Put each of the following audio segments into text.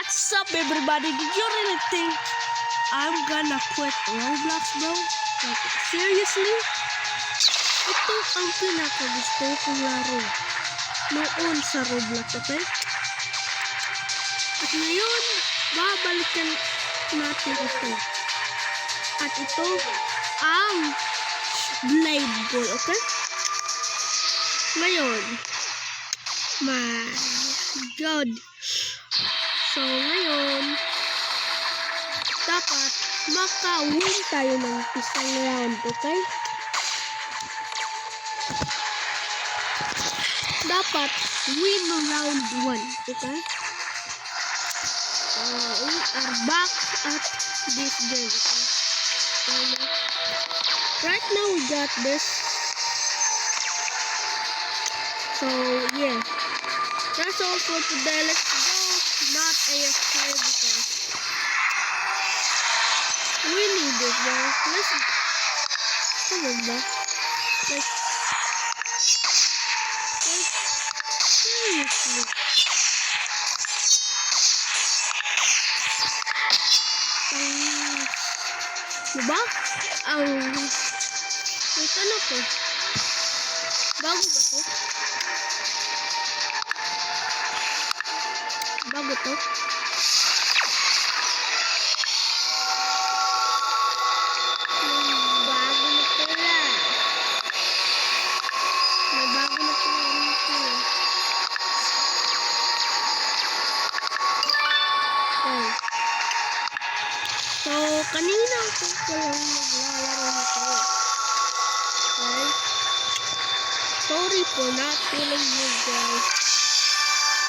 What's up, everybody? Did you really think I'm gonna quit Roblox, bro? Like, seriously? Ito ang pinakagusto kong laro noon sa Roblox, okay? At ngayon, babalikan natin ito. At ito ang Blade Ball, okay? Ngayon, my God. So, ngayon, dapat maka-win tayo ng isang round, okay? Dapat win round 1, okay? We are back at this game, okay? So, right now, we got this. So, yeah. That's all for today. Let's go. Not AFK because we need this, guys. Listen. Come on, bro. Like, seriously. Diba? Wait, ano to? Bago ba to? Bago to? Bago na pala. May bago na pala rito. Okay. So, kanina ako palang naglalaro nito. Okay? Sorry for not telling you guys.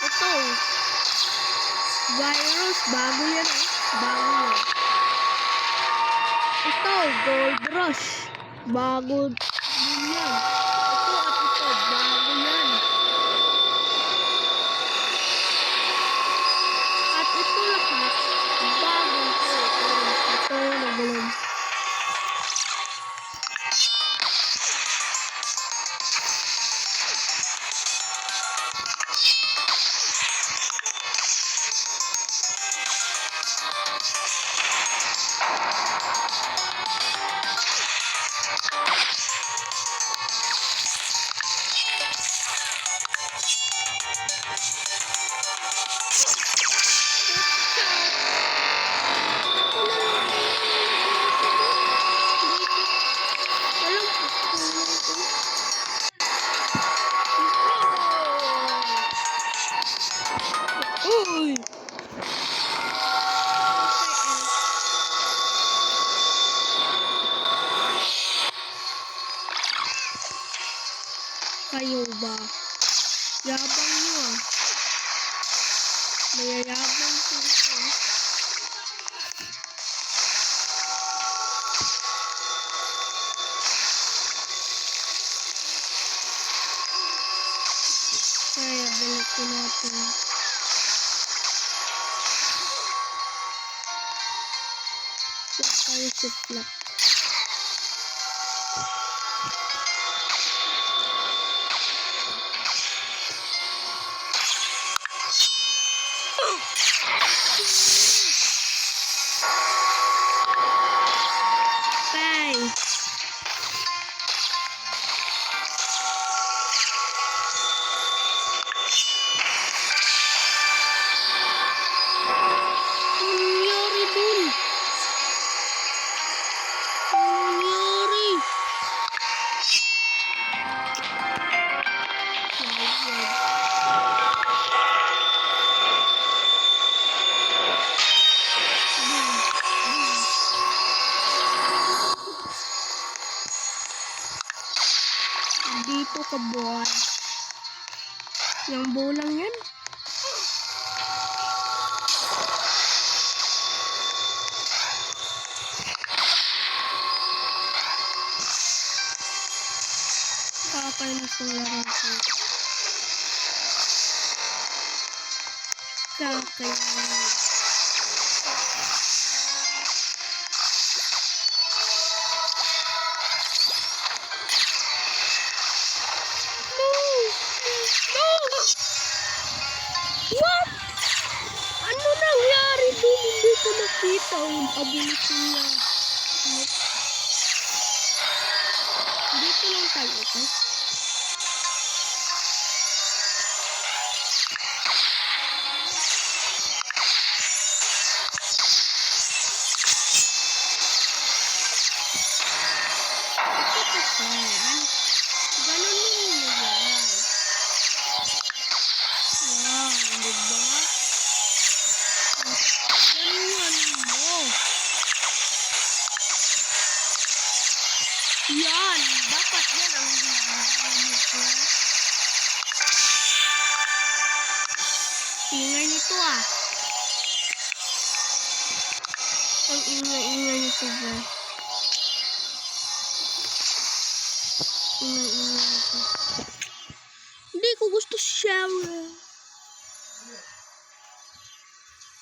Ito. Virus, bago yan eh. Bago yan. Ito, Gold Rush. Bago din yan. Ito at ito, bago yan. At ito lahat, bago ito. Ito yung nagulong. Uy! Kayo ba? Yabang nyo ah. Mayayabang ko ito. Kaya balik ko natin. Huwag tayo siplak. Dito ka boy. Yung bulang yan. Kakainis ng laro ko. Kakainis. What? Ano nangyari? ko nakita ang ability niya. Dito lang tayo, okay? Yan, dapat yan ang ginagawa ko. Ingay nito ah. Ang ingay nito ba? Ingay nito. Hindi ko gusto shower.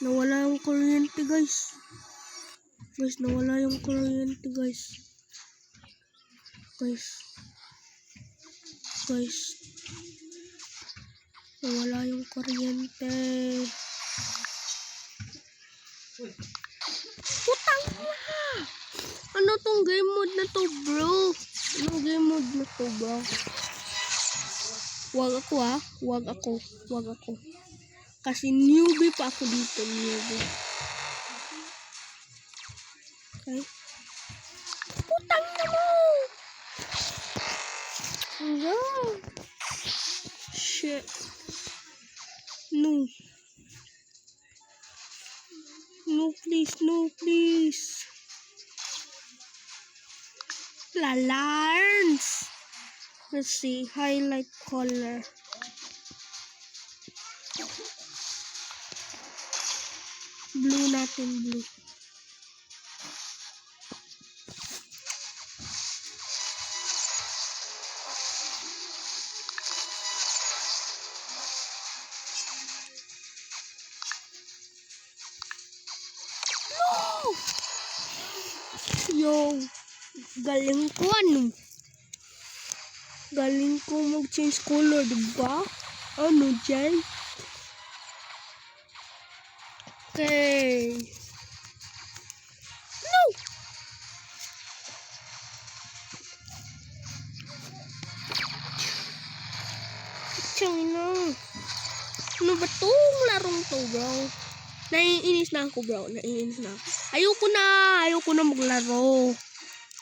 Nawala yung kuryente guys. Guys, nawala yung kuryente guys. Guys, nawala yung kuryente. Putang na! Ano tong game mode na to, bro? Anong game mode na to, bro? Wag ako ah. Wag ako. Kasi newbie pa ako dito, newbie. Okay? Putang na mo! No. Shit. No. No, please. Lalars. Let's see. Highlight color. Blue natin, blue. Yo, galing ko Galing ko mag-change color, diba? Ano dyan? Okay. No! China. Ano ba tong larong to, bro? Naiinis na ako, bro. Ayoko na maglaro.